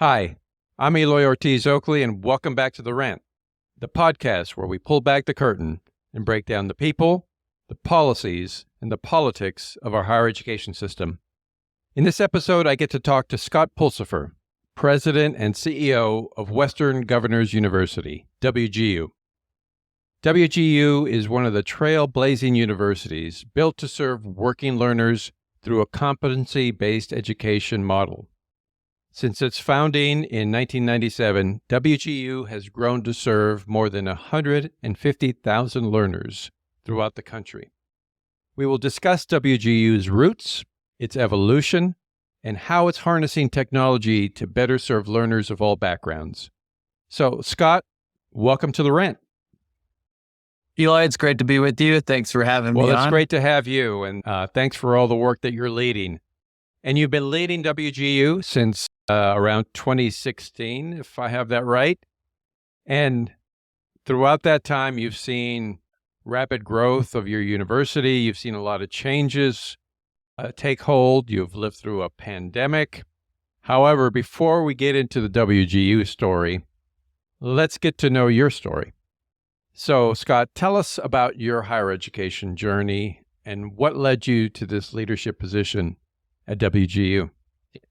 Hi, I'm Eloy Ortiz Oakley, and welcome back to The Rant, the podcast where we pull back the curtain and break down the people, the policies, and the politics of our higher education system. In this episode, I get to talk to Scott Pulsipher, President and CEO of Western Governors University, WGU. WGU is one of the trailblazing universities built to serve working learners through a competency-based education model. Since its founding in 1997, WGU has grown to serve more than 150,000 learners throughout the country. We will discuss WGU's roots, its evolution, and how it's harnessing technology to better serve learners of all backgrounds. So, Scott, welcome to The Rant. Eli, it's great to be with you. Thanks for having me on. Well, it's great to have you, and thanks for all the work that you're leading. And you've been leading WGU since around 2016, if I have that right. And throughout that time, you've seen rapid growth of your university. You've seen a lot of changes take hold. You've lived through a pandemic. However, before we get into the WGU story, let's get to know your story. So, Scott, tell us about your higher education journey and what led you to this leadership position at WGU.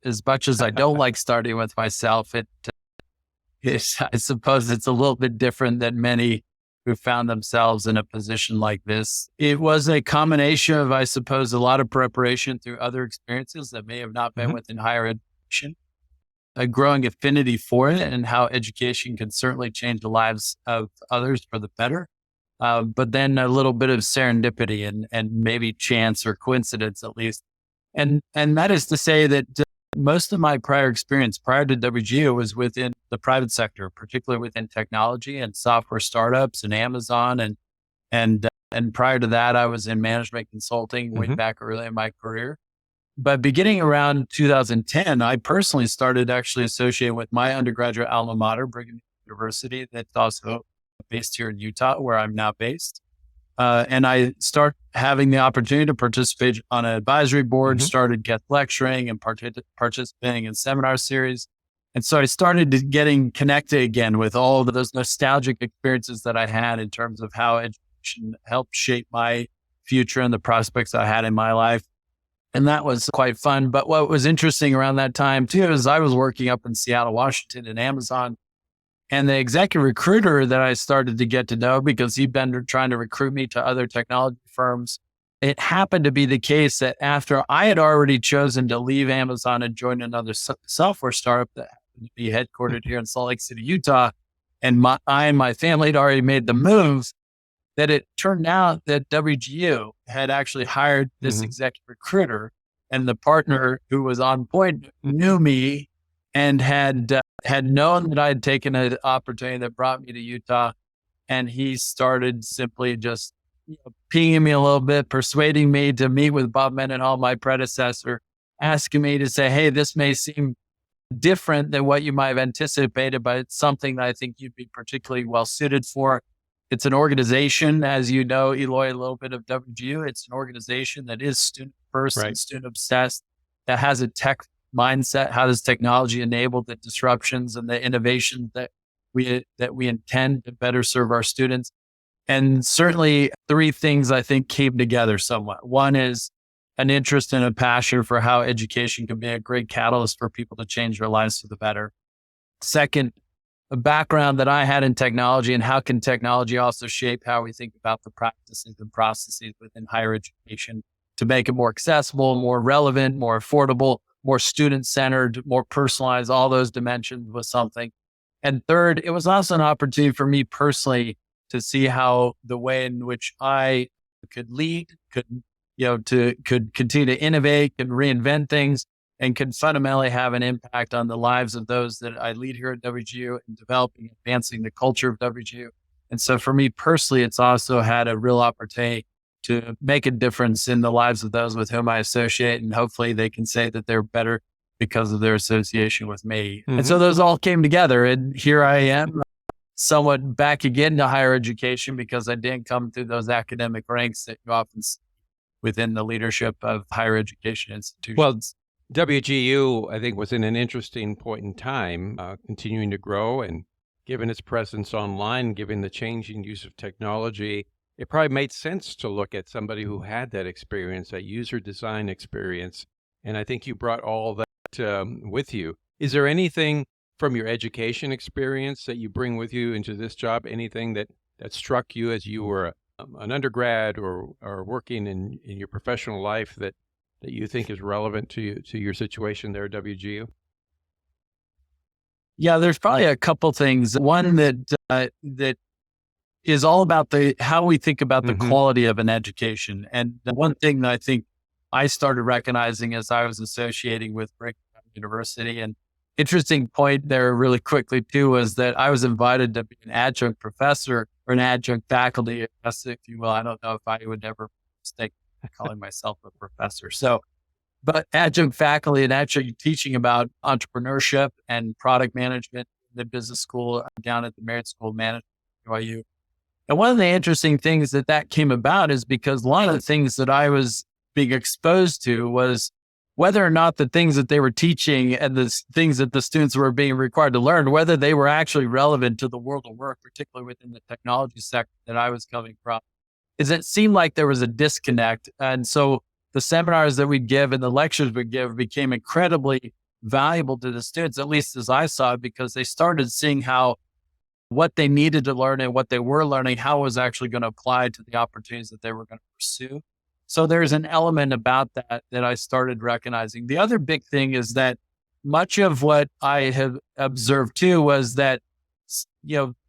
As much as I don't like starting with myself, I suppose it's a little bit different than many who found themselves in a position like this. It was a combination of, I suppose, a lot of preparation through other experiences that may have not been within higher education, a growing affinity for it and how education can certainly change the lives of others for the better. But then a little bit of serendipity and maybe chance or coincidence at least. And that is to say that most of my prior experience prior to WGU was within the private sector, particularly within technology and software startups and Amazon. And prior to that, I was in management consulting way back early in my career. But beginning around 2010, I personally started actually associating with my undergraduate alma mater, Brigham University, that's also based here in Utah, where I'm now based. And I start having the opportunity to participate on an advisory board, started guest lecturing and participating in seminar series. And so I started getting connected again with all of those nostalgic experiences that I had in terms of how education helped shape my future and the prospects I had in my life. And that was quite fun. But what was interesting around that time too, is I was working up in Seattle, Washington in Amazon. And the executive recruiter that I started to get to know, because he'd been trying to recruit me to other technology firms, it happened to be the case that after I had already chosen to leave Amazon and join another software startup that happened to be headquartered here in Salt Lake City, Utah, and I and my family had already made the move, that it turned out that WGU had actually hired this executive recruiter, and the partner who was on point knew me and had known that I had taken an opportunity that brought me to Utah. And he started simply just pinging me a little bit, persuading me to meet with Bob Mendenhall, my predecessor, asking me to say, hey, this may seem different than what you might have anticipated, but it's something that I think you'd be particularly well suited for. It's an organization, as you know, Eloy, a little bit of WGU. It's an organization that is student first and student obsessed, that has a tech mindset. How does technology enable the disruptions and the innovations that we intend to better serve our students? And certainly three things I think came together somewhat. One is an interest and a passion for how education can be a great catalyst for people to change their lives for the better. Second, a background that I had in technology and how can technology also shape how we think about the practices and processes within higher education to make it more accessible, more relevant, more affordable, more student-centered, more personalized. All those dimensions was something. And third, it was also an opportunity for me personally to see how the way in which I could lead, could continue to innovate and reinvent things, and could fundamentally have an impact on the lives of those that I lead here at WGU and developing, advancing the culture of WGU. And so for me personally, it's also had a real opportunity to make a difference in the lives of those with whom I associate. And hopefully they can say that they're better because of their association with me. And so those all came together. And here I am, somewhat back again to higher education because I didn't come through those academic ranks that you often see within the leadership of higher education institutions. Well, WGU, I think, was in an interesting point in time, continuing to grow, and given its presence online, given the changing use of technology, it probably made sense to look at somebody who had that experience, that user design experience. And I think you brought all that with you. Is there anything from your education experience that you bring with you into this job? Anything that struck you as you were an undergrad or working in your professional life that you think is relevant to your situation there at WGU? Yeah, there's probably a couple things. One that is all about how we think about the quality of an education. And the one thing that I think I started recognizing as I was associating with Brigham University, and interesting point there really quickly too, was that I was invited to be an adjunct professor or an adjunct faculty, if you will. I don't know if I would ever mistake calling myself a professor. So, but adjunct faculty and adjunct teaching about entrepreneurship and product management in the business school down at the Merit School of Management at NYU. And one of the interesting things that came about is because a lot of the things that I was being exposed to was whether or not the things that they were teaching and the things that the students were being required to learn, whether they were actually relevant to the world of work, particularly within the technology sector that I was coming from, is it seemed like there was a disconnect. And so the seminars that we'd give and the lectures we'd give became incredibly valuable to the students, at least as I saw it, because they started seeing how what they needed to learn and what they were learning, how it was actually going to apply to the opportunities that they were going to pursue. So there's an element about that I started recognizing. The other big thing is that much of what I have observed too was that,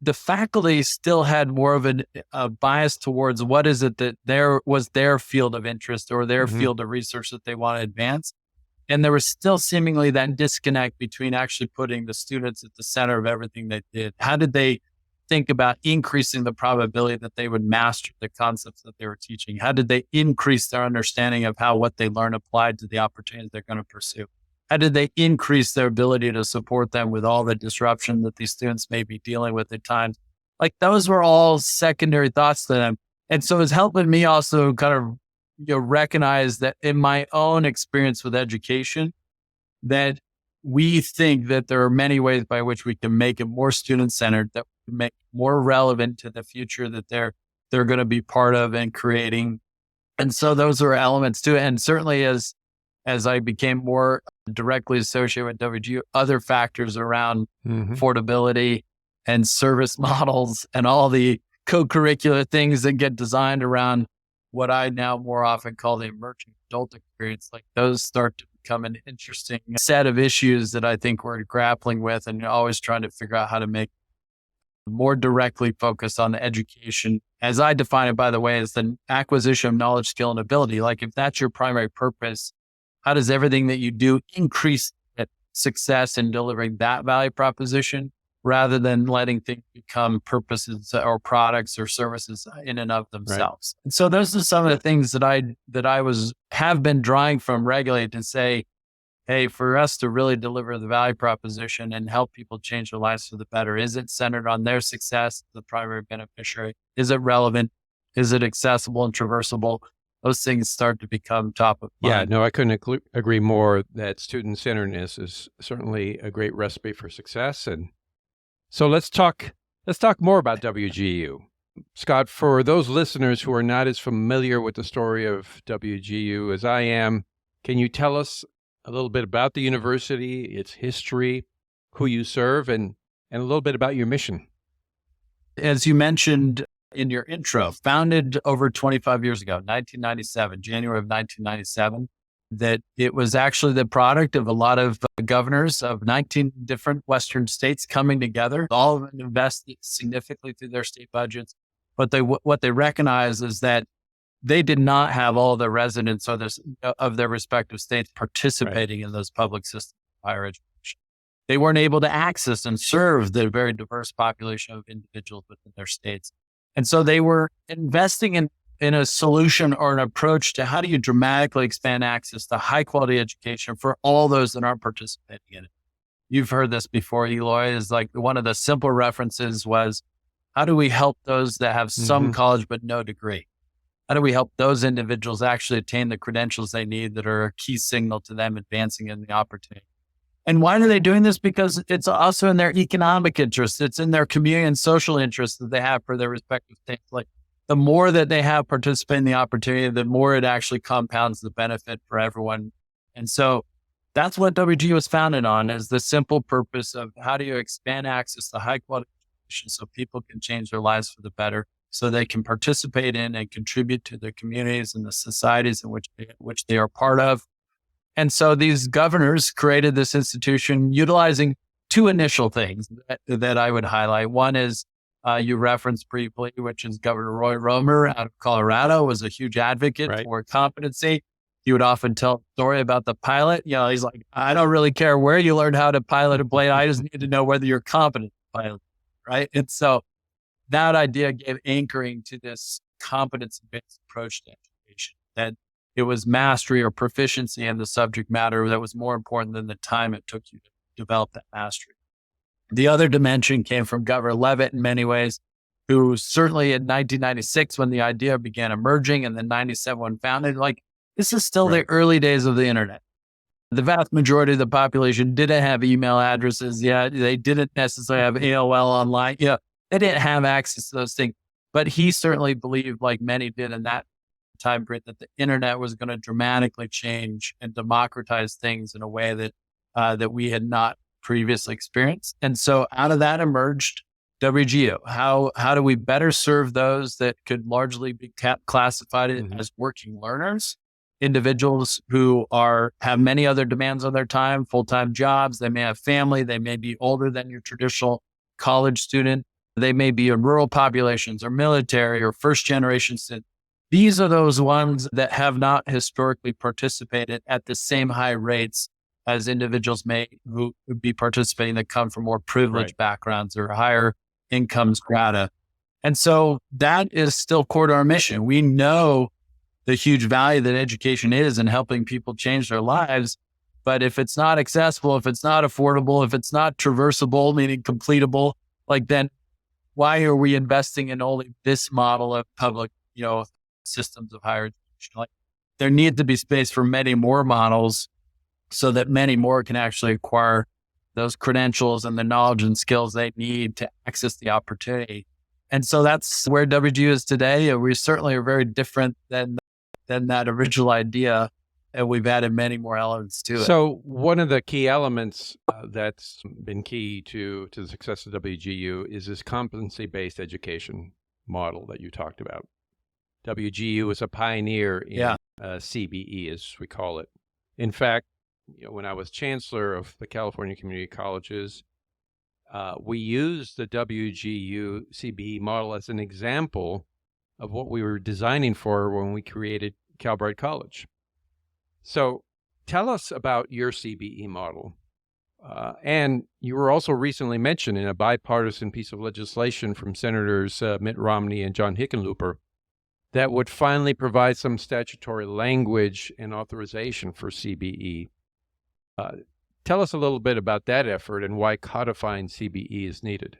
the faculty still had more of a bias towards what is it that was their field of interest or their field of research that they want to advance. And there was still seemingly that disconnect between actually putting the students at the center of everything they did. How did they think about increasing the probability that they would master the concepts that they were teaching? How did they increase their understanding of how what they learn applied to the opportunities they're going to pursue? How did they increase their ability to support them with all the disruption that these students may be dealing with at times? Like those were all secondary thoughts to them. And so it's helping me also kind of recognize that in my own experience with education, that we think that there are many ways by which we can make it more student-centered, that we can make it more relevant to the future that they're going to be part of and creating. And so those are elements to it. And certainly as I became more directly associated with WGU, other factors around affordability and service models and all the co-curricular things that get designed around what I now more often call the emerging adult experience, like those start to become an interesting set of issues that I think we're grappling with and always trying to figure out how to make more directly focus on the education. As I define it, by the way, is the acquisition of knowledge, skill, and ability. Like if that's your primary purpose, how does everything that you do increase success in delivering that value proposition rather than letting things become purposes or products or services in and of themselves? Right. And so those are some of the things that I have been drawing from regularly to say, hey, for us to really deliver the value proposition and help people change their lives for the better, is it centered on their success, the primary beneficiary? Is it relevant? Is it accessible and traversable? Those things start to become top of mind. Yeah, no, I couldn't agree more that student-centeredness is certainly a great recipe for success. And so let's talk more about WGU. Scott, for those listeners who are not as familiar with the story of WGU as I am, can you tell us a little bit about the university, its history, who you serve, and a little bit about your mission? As you mentioned in your intro, founded over 25 years ago, 1997, January of 1997, that it was actually the product of a lot of governors of 19 different Western states coming together, all of them invested significantly through their state budgets. But what they recognized is that they did not have all the residents of their respective states participating in those public systems of higher education. They weren't able to access and serve the very diverse population of individuals within their states. And so they were investing in a solution or an approach to how do you dramatically expand access to high quality education for all those that aren't participating in it. You've heard this before, Eloy, is like one of the simple references was, how do we help those that have some college but no degree? How do we help those individuals actually attain the credentials they need that are a key signal to them advancing in the opportunity? And why are they doing this? Because it's also in their economic interest. It's in their community and social interests that they have for their respective states. Like the more that they have participate in the opportunity, the more it actually compounds the benefit for everyone. And so that's what WGU was founded on, is the simple purpose of how do you expand access to high quality education so people can change their lives for the better, so they can participate in and contribute to their communities and the societies in which they are part of. And so these governors created this institution utilizing two initial things that I would highlight. One is you referenced briefly, which is Governor Roy Romer out of Colorado was a huge advocate for competency. He would often tell a story about the pilot. He's like, I don't really care where you learned how to pilot a plane. I just need to know whether you're competent to pilot, right? And so that idea gave anchoring to this competency-based approach to education, that it was mastery or proficiency in the subject matter that was more important than the time it took you to develop that mastery. The other dimension came from Governor Levitt in many ways, who certainly in 1996, when the idea began emerging, and then 97 when founded, like this is still the early days of the internet. The vast majority of the population didn't have email addresses yet. They didn't necessarily have AOL online. They didn't have access to those things. But he certainly believed, like many did in that time period, that the internet was going to dramatically change and democratize things in a way that that we had not previously experienced. And so out of that emerged WGU. How do we better serve those that could largely be classified as working learners, individuals who have many other demands on their time, full-time jobs. They may have family. They may be older than your traditional college student. They may be in rural populations or military or first generation students. These are those ones that have not historically participated at the same high rates as individuals who would be participating that come from more privileged backgrounds or higher income strata. And so that is still core to our mission. We know the huge value that education is in helping people change their lives. But if it's not accessible, if it's not affordable, if it's not traversable, meaning completable, then why are we investing in only this model of public, systems of higher education? There needs to be space for many more models so that many more can actually acquire those credentials and the knowledge and skills they need to access the opportunity. And so that's where WGU is today. We certainly are very different than that original idea, and we've added many more elements to it. So one of the key elements that's been key to the success of WGU is this competency-based education model that you talked about. WGU is a pioneer in CBE, as we call it. In fact, when I was chancellor of the California Community Colleges, we used the WGU CBE model as an example of what we were designing for when we created Calbright College. So tell us about your CBE model. And you were also recently mentioned in a bipartisan piece of legislation from Senators Mitt Romney and John Hickenlooper that would finally provide some statutory language and authorization for CBE. Tell us a little bit about that effort and why codifying CBE is needed.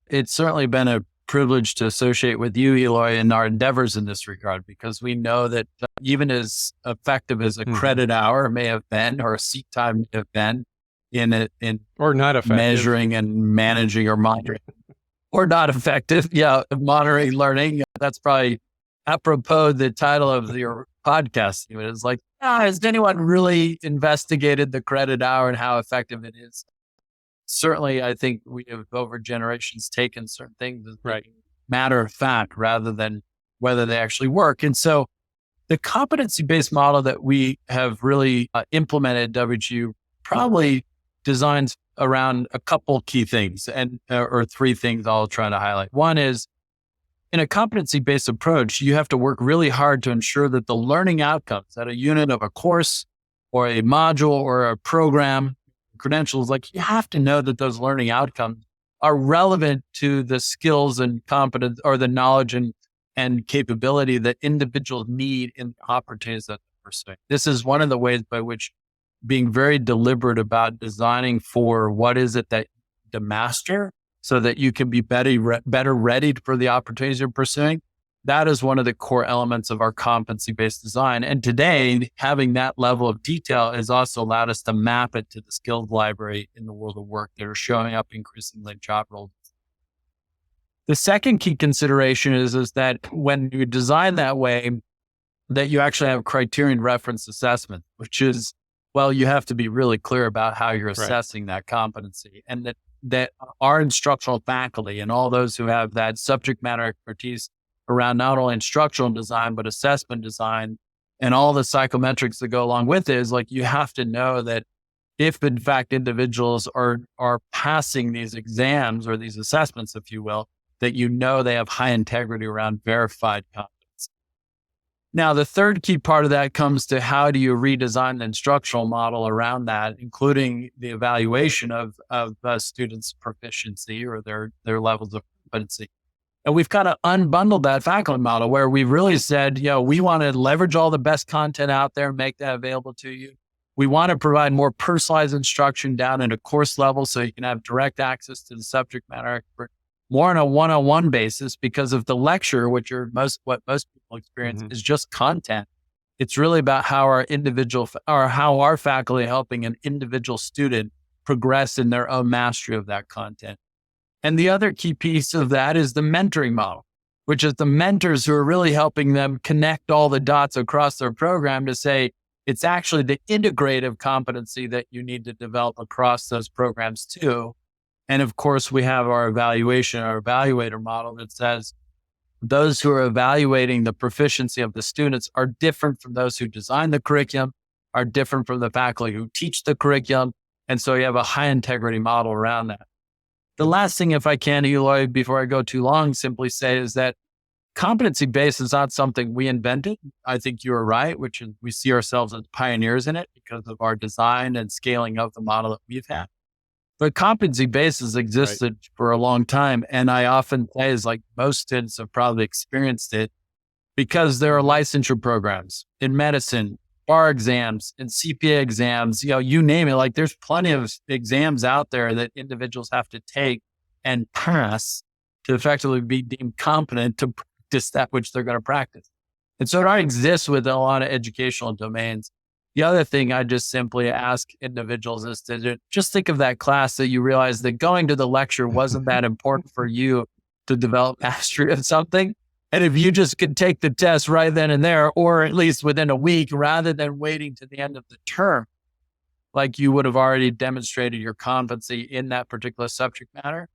It's certainly been a privilege to associate with you, Eloy, in our endeavors in this regard, because we know that even as effective as a credit hour may have been, or a seat time may have been in or not effective, measuring and managing or monitoring, or not effective, monitoring learning. That's probably apropos the title of your podcast. It's like, has anyone really investigated the credit hour and how effective it is? Certainly, I think we have over generations taken certain things as matter of fact rather than whether they actually work. And so the competency-based model that we have really implemented at WGU probably designs around a couple key things or three things I'll try to highlight. One is, in a competency-based approach, you have to work really hard to ensure that the learning outcomes at a unit of a course or a module or a program, credentials, you have to know that those learning outcomes are relevant to the skills and competence or the knowledge and capability that individuals need in the opportunities that they're pursuing. This is one of the ways by which being very deliberate about designing for what is it that to master so that you can be better ready for the opportunities you're pursuing. that is one of the core elements of our competency-based design. And today, having that level of detail has also allowed us to map it to the skills library in the world of work that are showing up increasingly in job roles. The second key consideration is that when you design that way, that you actually have criterion reference assessment, which is, well, you have to be really clear about how you're assessing that competency, and that our instructional faculty and all those who have that subject matter expertise around not only instructional design, but assessment design and all the psychometrics that go along with it is like, you have to know that if in fact individuals are passing these exams or these assessments, if you will, that you know they have high integrity around verified competence. Now, the third key part of that comes to how do you redesign the instructional model around that, including the evaluation of students' proficiency or their levels of competency. And we've kind of unbundled that faculty model where we really said, we want to leverage all the best content out there and make that available to you. We want to provide more personalized instruction down at a course level so you can have direct access to the subject matter expert, more on a one-on-one basis, because of the lecture, which what most people experience is just content. It's really about how how our faculty are helping an individual student progress in their own mastery of that content. And the other key piece of that is the mentoring model, which is the mentors who are really helping them connect all the dots across their program to say, it's actually the integrative competency that you need to develop across those programs too. And of course, we have our evaluator model that says those who are evaluating the proficiency of the students are different from those who design the curriculum, are different from the faculty who teach the curriculum. And so you have a high integrity model around that. The last thing, if I can, Eloy, before I go too long, simply say is that competency-based is not something we invented. I think you're right, which is we see ourselves as pioneers in it because of our design and scaling of the model that we've had. But competency-based has existed for a long time. And I often say, is like most students have probably experienced it, because there are licensure programs in medicine, bar exams, and CPA exams, you name it. Like there's plenty of exams out there that individuals have to take and pass to effectively be deemed competent to practice that which they're going to practice. And so it already exists with a lot of educational domains. The other thing I just simply ask individuals is to just think of that class that you realize that going to the lecture wasn't that important for you to develop mastery of something. And if you just could take the test right then and there, or at least within a week, rather than waiting to the end of the term, like you would have already demonstrated your competency in that particular subject matter.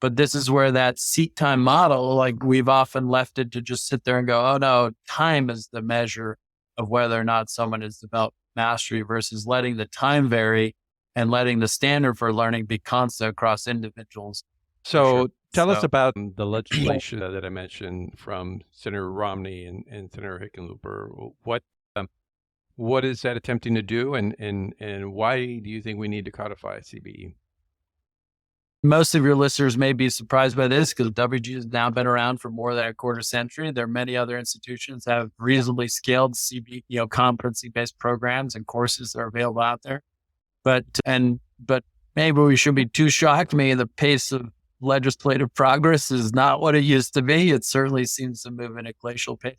But this is where that seat time model, like we've often left it to just sit there and go, oh no, time is the measure of whether or not someone has developed mastery, versus letting the time vary and letting the standard for learning be constant across individuals. So tell us about the legislation that I mentioned from Senator Romney and Senator Hickenlooper. What is that attempting to do, and why do you think we need to codify CBE? Most of your listeners may be surprised by this because WGU has now been around for more than a quarter century. There are many other institutions that have reasonably scaled CBE, competency-based programs and courses that are available out there. But maybe we shouldn't be too shocked. Maybe the pace of legislative progress is not what it used to be. It certainly seems to move in a glacial pace.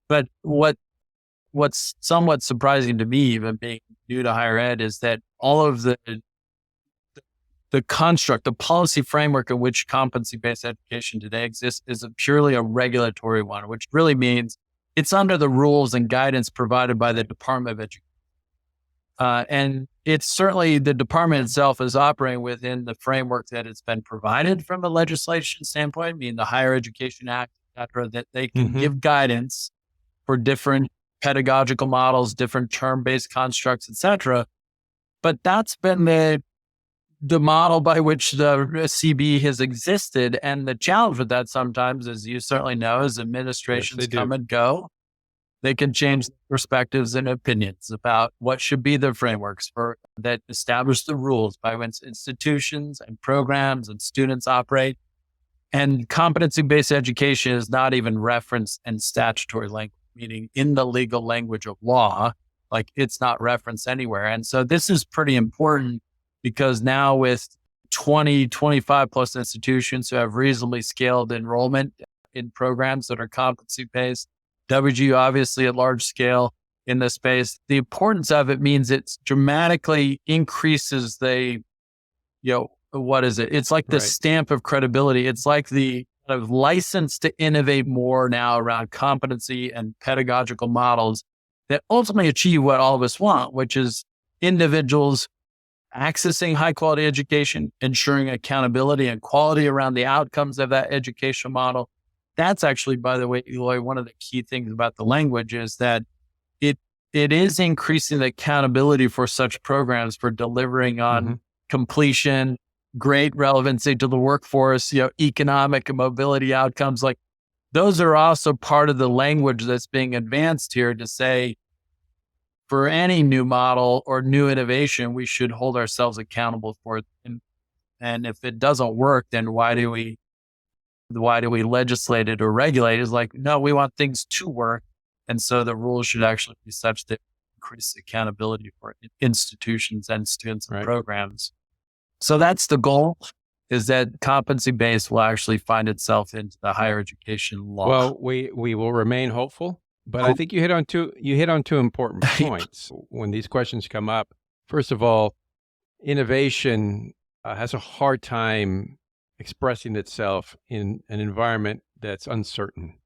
But what's somewhat surprising to me, even being new to higher ed, is that all of the construct, the policy framework in which competency-based education today exists is purely a regulatory one, which really means it's under the rules and guidance provided by the Department of Education. And it's certainly the department itself is operating within the framework that has been provided from a legislation standpoint, meaning the Higher Education Act, et cetera, that they can give guidance for different pedagogical models, different term-based constructs, et cetera. But that's been the model by which the CB has existed. And the challenge with that sometimes, as you certainly know, is administrations come and go. They can change perspectives and opinions about what should be the frameworks that establish the rules by which institutions and programs and students operate. And competency-based education is not even referenced in statutory language, meaning in the legal language of law, like it's not referenced anywhere. And so this is pretty important because now with 20, 25 plus institutions who have reasonably scaled enrollment in programs that are competency-based. WGU obviously at large scale in this space. The importance of it means it dramatically increases what is it? It's like the stamp of credibility. It's like the kind of license to innovate more now around competency and pedagogical models that ultimately achieve what all of us want, which is individuals accessing high quality education, ensuring accountability and quality around the outcomes of that educational model. That's actually, by the way, Eloy, one of the key things about the language is that it is increasing the accountability for such programs for delivering on completion, great relevancy to the workforce, economic and mobility outcomes. Like those are also part of the language that's being advanced here to say, for any new model or new innovation, we should hold ourselves accountable for it. And if it doesn't work, then why do we legislate it or regulate it? It's like, no, we want things to work. And so the rules should actually be such that increase accountability for institutions and students and programs. So that's the goal, is that competency-based will actually find itself into the higher education law. Well, we will remain hopeful, but I think you hit on two important points when these questions come up. First of all, innovation has a hard time expressing itself in an environment that's uncertain.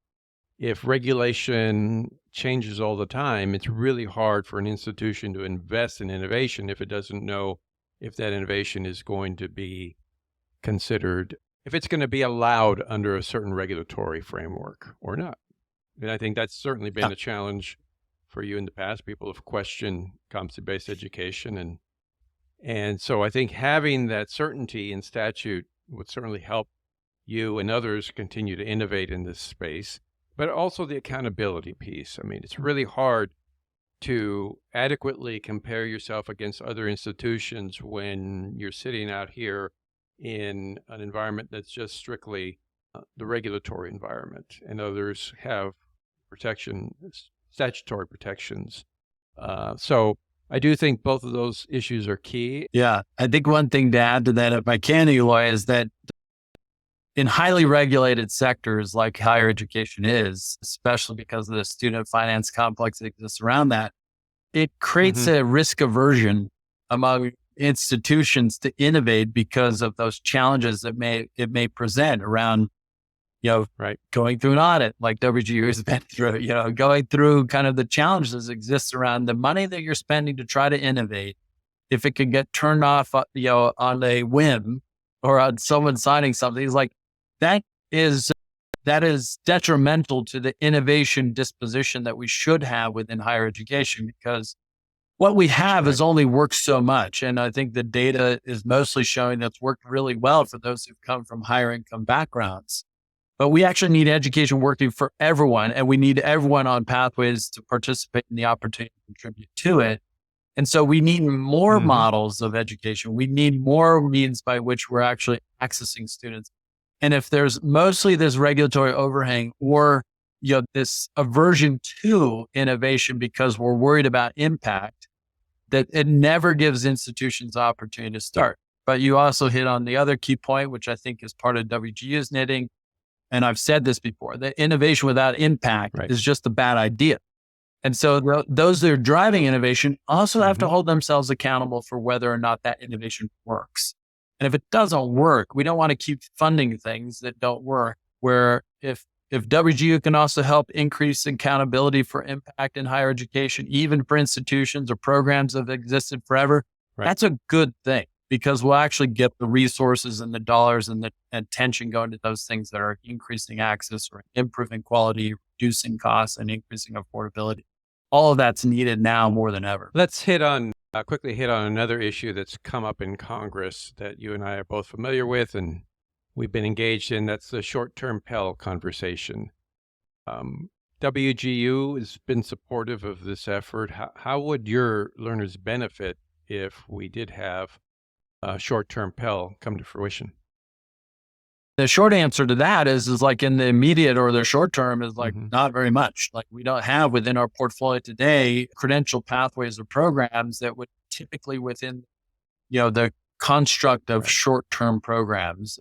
If regulation changes all the time, it's really hard for an institution to invest in innovation if it doesn't know if that innovation is going to be considered, if it's going to be allowed under a certain regulatory framework or not. And I think that's certainly been a challenge for you in the past. People have questioned competency-based education. And so I think having that certainty in statute would certainly help you and others continue to innovate in this space, but also the accountability piece. I mean, it's really hard to adequately compare yourself against other institutions when you're sitting out here in an environment that's just strictly the regulatory environment, and others have statutory protections. So I do think both of those issues are key. Yeah. I think one thing to add to that, if I can, Eloy, is that in highly regulated sectors like higher education is, especially because of the student finance complex that exists around that, it creates a risk aversion among institutions to innovate because of those challenges that it may present around, going through an audit like WGU has been through, going through kind of the challenges that exist around the money that you're spending to try to innovate. If it could get turned off, on a whim or on someone signing something, it's like, that is detrimental to the innovation disposition that we should have within higher education, because what we have has only worked so much. And I think the data is mostly showing that's worked really well for those who've come from higher income backgrounds. But we actually need education working for everyone, and we need everyone on pathways to participate in the opportunity to contribute to it. And so we need more models of education. We need more means by which we're actually accessing students. And if there's mostly this regulatory overhang or this aversion to innovation because we're worried about impact, that it never gives institutions opportunity to start. But you also hit on the other key point, which I think is part of WGU's knitting. And I've said this before, that innovation without impact is just a bad idea. And so those that are driving innovation also have to hold themselves accountable for whether or not that innovation works. And if it doesn't work, we don't want to keep funding things that don't work, where if WGU can also help increase accountability for impact in higher education, even for institutions or programs that have existed forever, that's a good thing, because we'll actually get the resources and the dollars and the attention going to those things that are increasing access or improving quality, reducing costs, and increasing affordability. All of that's needed now more than ever. Let's quickly hit on another issue that's come up in Congress that you and I are both familiar with and we've been engaged in. That's the short-term Pell conversation. WGU has been supportive of this effort. How would your learners benefit if we did have short-term Pell come to fruition? The short answer to that is like in the immediate or the short term is like not very much. Like we don't have within our portfolio today credential pathways or programs that would typically within, the construct of short-term programs.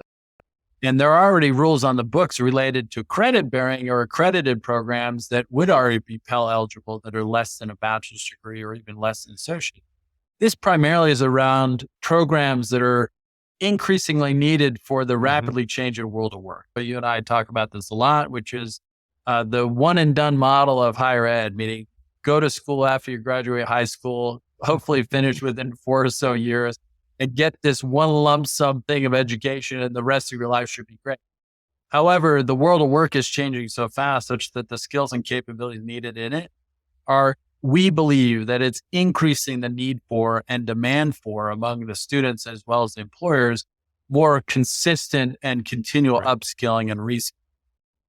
And there are already rules on the books related to credit bearing or accredited programs that would already be Pell eligible that are less than a bachelor's degree or even less than associate. This primarily is around programs that are increasingly needed for the rapidly changing world of work. But you and I talk about this a lot, which is the one and done model of higher ed, meaning go to school after you graduate high school, hopefully finish within 4 or so years, and get this one lump sum thing of education, and the rest of your life should be great. However, the world of work is changing so fast such that the skills and capabilities needed in it we believe that it's increasing the need for and demand for among the students as well as the employers, more consistent and continual upskilling and reskilling.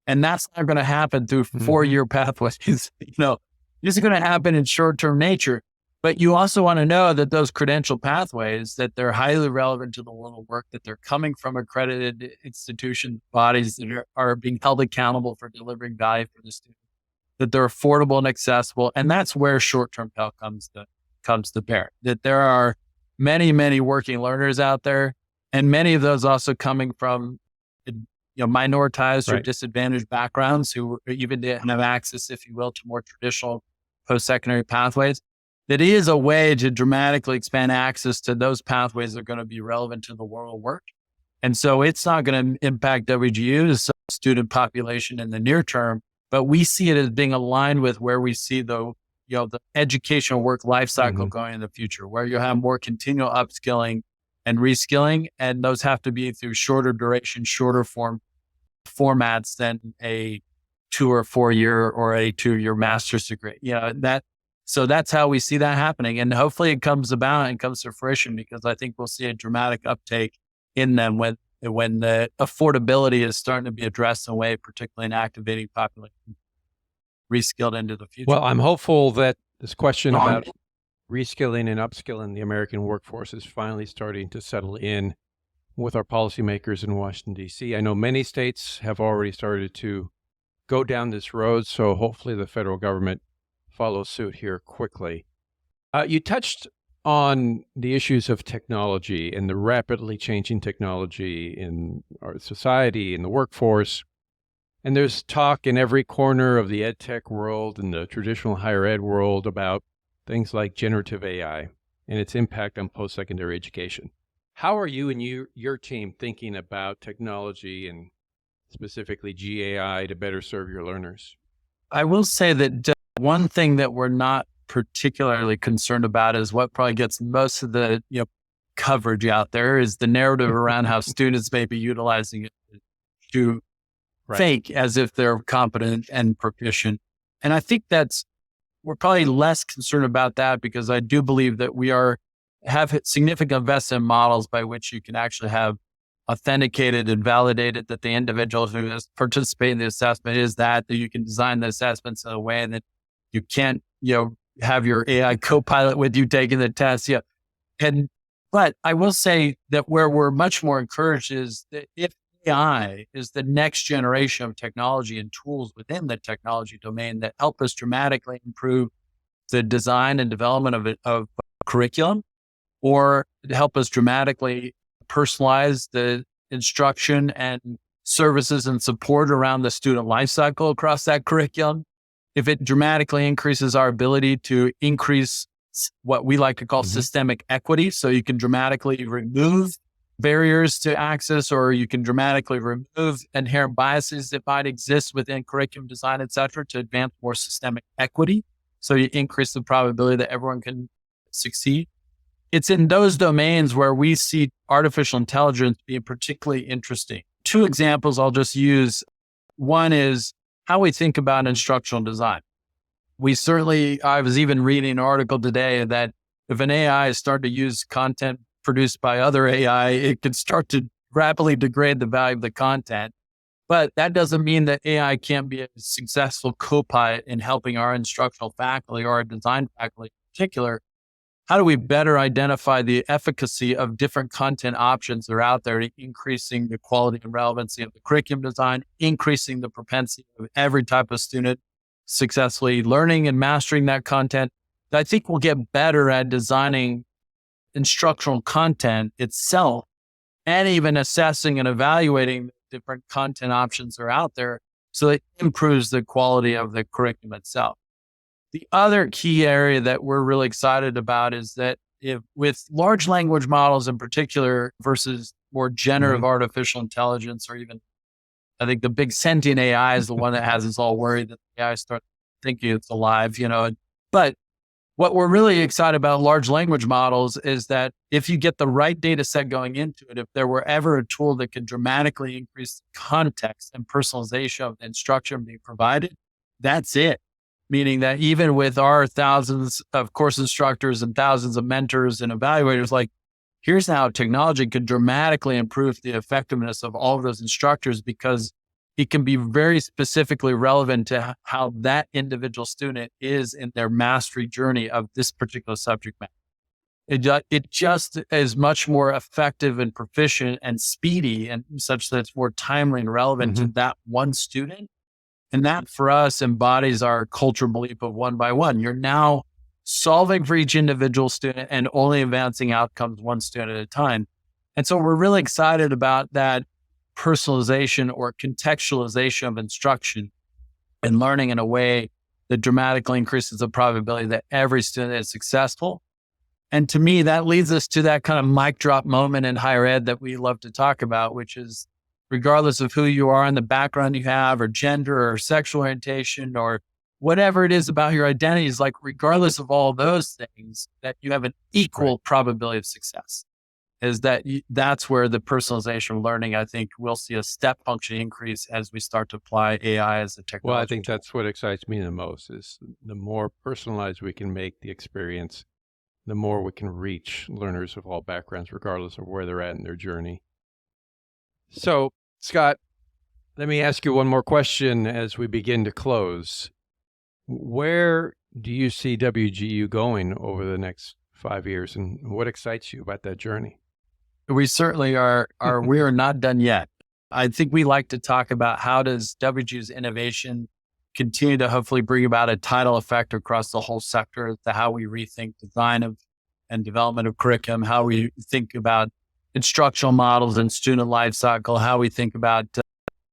And that's not going to happen through 4-year pathways. This is going to happen in short-term nature. But you also want to know that those credential pathways, that they're highly relevant to the world of work, that they're coming from accredited institution bodies that are being held accountable for delivering value for the student, that they're affordable and accessible. And that's where short-term Pell comes to bear, that there are many, many working learners out there, and many of those also coming from minoritized or disadvantaged backgrounds who even didn't have access, if you will, to more traditional post-secondary pathways. That is a way to dramatically expand access to those pathways that are going to be relevant to the world of work. And so it's not going to impact WGU's student population in the near term, but we see it as being aligned with where we see the educational work life cycle going in the future, where you have more continual upskilling and reskilling, and those have to be through shorter duration, shorter formats than a 2 or 4 year or a 2-year master's degree. So that's how we see that happening. And hopefully it comes about and comes to fruition, because I think we'll see a dramatic uptake in them when the affordability is starting to be addressed in a way, particularly in activating population reskilled into the future. Well, I'm hopeful that this question about reskilling and upskilling the American workforce is finally starting to settle in with our policymakers in Washington, D.C. I know many states have already started to go down this road, so hopefully the federal government follow suit here quickly. You touched on the issues of technology and the rapidly changing technology in our society, in the workforce. And there's talk in every corner of the ed tech world and the traditional higher ed world about things like generative AI and its impact on post-secondary education. How are you and your team thinking about technology and specifically GAI to better serve your learners? I will say that one thing that we're not particularly concerned about is what probably gets most of the coverage out there is the narrative around how students may be utilizing it to fake as if they're competent and proficient. And I think we're probably less concerned about that, because I do believe that we have significant investment models by which you can actually have authenticated and validated that the individual who has participated in the assessment is that you can design the assessments in a way that you can't, have your AI co-pilot with you taking the test. But I will say that where we're much more encouraged is that if AI is the next generation of technology and tools within the technology domain that help us dramatically improve the design and development of curriculum, or help us dramatically personalize the instruction and services and support around the student lifecycle across that curriculum, if it dramatically increases our ability to increase what we like to call systemic equity, so you can dramatically remove barriers to access, or you can dramatically remove inherent biases that might exist within curriculum design, et cetera, to advance more systemic equity. So you increase the probability that everyone can succeed. It's in those domains where we see artificial intelligence being particularly interesting. 2 examples I'll just use. One is how we think about instructional design. I was even reading an article today that if an AI is starting to use content produced by other AI, it could start to rapidly degrade the value of the content. But that doesn't mean that AI can't be a successful co-pilot in helping our instructional faculty or our design faculty in particular. How do we better identify the efficacy of different content options that are out there, increasing the quality and relevancy of the curriculum design, increasing the propensity of every type of student successfully learning and mastering that content? I think we'll get better at designing instructional content itself, and even assessing and evaluating different content options are out there. So it improves the quality of the curriculum itself. The other key area that we're really excited about is that with large language models in particular versus more generative artificial intelligence, or even I think the big sentient AI is the one that has us all worried that the AI starts thinking it's alive, But what we're really excited about large language models is that if you get the right data set going into it, if there were ever a tool that could dramatically increase the context and personalization of the instruction being provided, that's it. Meaning that even with our thousands of course instructors and thousands of mentors and evaluators, like here's how technology could dramatically improve the effectiveness of all of those instructors, because it can be very specifically relevant to how that individual student is in their mastery journey of this particular subject matter. It just is much more effective and proficient and speedy, and such that it's more timely and relevant to that one student. And that for us embodies our cultural belief of one by one. You're now solving for each individual student and only advancing outcomes one student at a time. And so we're really excited about that personalization or contextualization of instruction and learning in a way that dramatically increases the probability that every student is successful. And to me, that leads us to that kind of mic drop moment in higher ed that we love to talk about, which is regardless of who you are and the background you have, or gender or sexual orientation, or whatever it is about your identity, is like, regardless of all those things, that you have an equal probability of success. Is that that's where the personalization of learning, I think we'll see a step function increase as we start to apply AI as a technology. Well, I think that's what excites me the most, is the more personalized we can make the experience, the more we can reach learners of all backgrounds, regardless of where they're at in their journey. So, Scott, let me ask you one more question as we begin to close. Where do you see WGU going over the next 5 years, and what excites you about that journey? We certainly are we are not done yet. I think we like to talk about how does WGU's innovation continue to hopefully bring about a tidal effect across the whole sector, to how we rethink design of and development of curriculum, how we think about instructional models and student life cycle, how we think about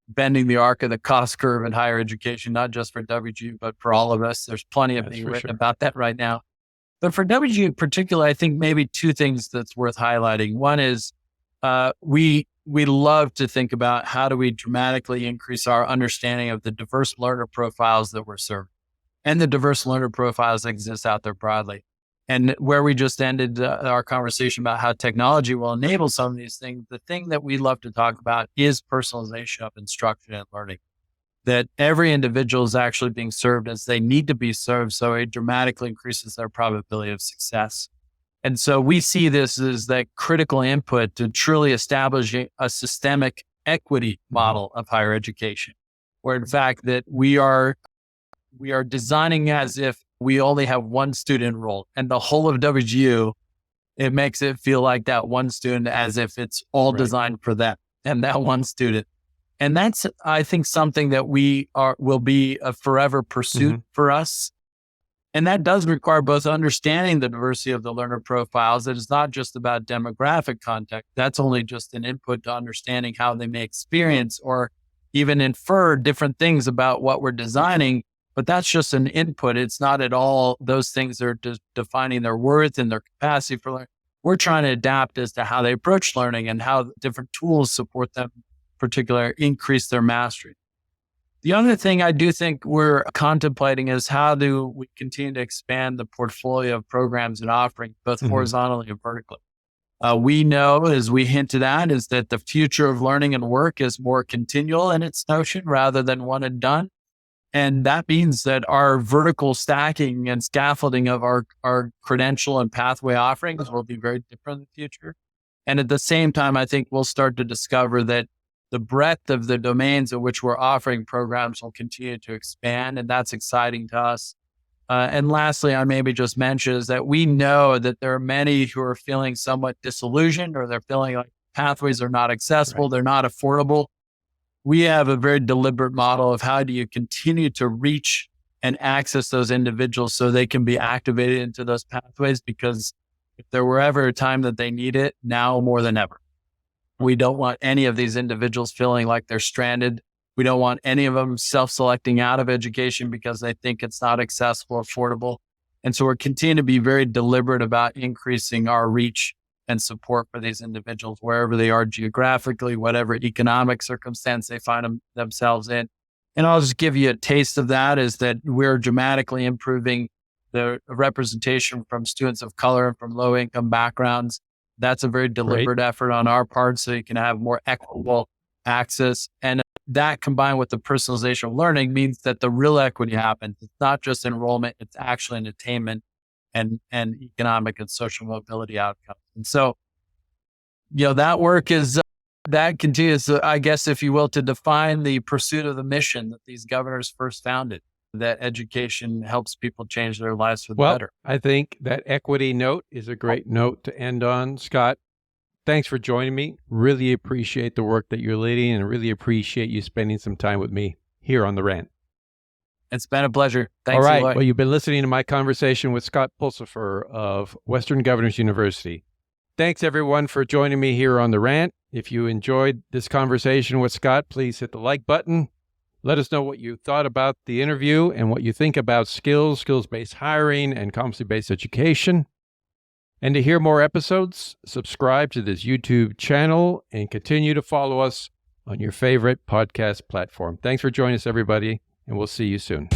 bending the arc of the cost curve in higher education, not just for WGU, but for all of us. There's plenty of being written about that right now. But for WGU in particular, I think maybe two things that's worth highlighting. One is we love to think about how do we dramatically increase our understanding of the diverse learner profiles that we're serving, and the diverse learner profiles that exist out there broadly. And where we just ended our conversation about how technology will enable some of these things, the thing that we love to talk about is personalization of instruction and learning. That every individual is actually being served as they need to be served, so it dramatically increases their probability of success. And so we see this as that critical input to truly establishing a systemic equity model of higher education, where in fact that we are designing as if we only have one student enrolled, and the whole of WGU, it makes it feel like that one student as if it's all designed for them and that one student. And that's, I think, something that will be a forever pursuit for us. And that does require both understanding the diversity of the learner profiles. It is not just about demographic context. That's only just an input to understanding how they may experience or even infer different things about what we're designing. But that's just an input. It's not at all those things that are defining their worth and their capacity for learning. We're trying to adapt as to how they approach learning and how different tools support them, particularly increase their mastery. The other thing I do think we're contemplating is how do we continue to expand the portfolio of programs and offerings, both horizontally and vertically. We know, as we hinted at, is that the future of learning and work is more continual in its notion rather than one and done. And that means that our vertical stacking and scaffolding of our credential and pathway offerings will be very different in the future. And at the same time, I think we'll start to discover that the breadth of the domains in which we're offering programs will continue to expand, and that's exciting to us. And lastly, I maybe just mention is that we know that there are many who are feeling somewhat disillusioned, or they're feeling like pathways are not accessible, they're not affordable. We have a very deliberate model of how do you continue to reach and access those individuals so they can be activated into those pathways, because if there were ever a time that they need it, now more than ever. We don't want any of these individuals feeling like they're stranded. We don't want any of them self-selecting out of education because they think it's not accessible or affordable. And so we're continuing to be very deliberate about increasing our reach and support for these individuals wherever they are geographically, whatever economic circumstance they find themselves in. And I'll just give you a taste of that is that we're dramatically improving the representation from students of color and from low income backgrounds. That's a very deliberate effort on our part so you can have more equitable access. And that combined with the personalization of learning means that the real equity happens. It's not just enrollment, it's actually an attainment and economic and social mobility outcomes. And so, that work is, that continues, I guess, if you will, to define the pursuit of the mission that these governors first founded, that education helps people change their lives for the better. I think that equity note is a great note to end on. Scott, thanks for joining me. Really appreciate the work that you're leading and really appreciate you spending some time with me here on The Rant. It's been a pleasure. Thanks. All right. Eloy. Well, you've been listening to my conversation with Scott Pulsipher of Western Governors University. Thanks, everyone, for joining me here on The Rant. If you enjoyed this conversation with Scott, please hit the like button. Let us know what you thought about the interview and what you think about skills-based hiring, and competency-based education. And to hear more episodes, subscribe to this YouTube channel and continue to follow us on your favorite podcast platform. Thanks for joining us, everybody, and we'll see you soon.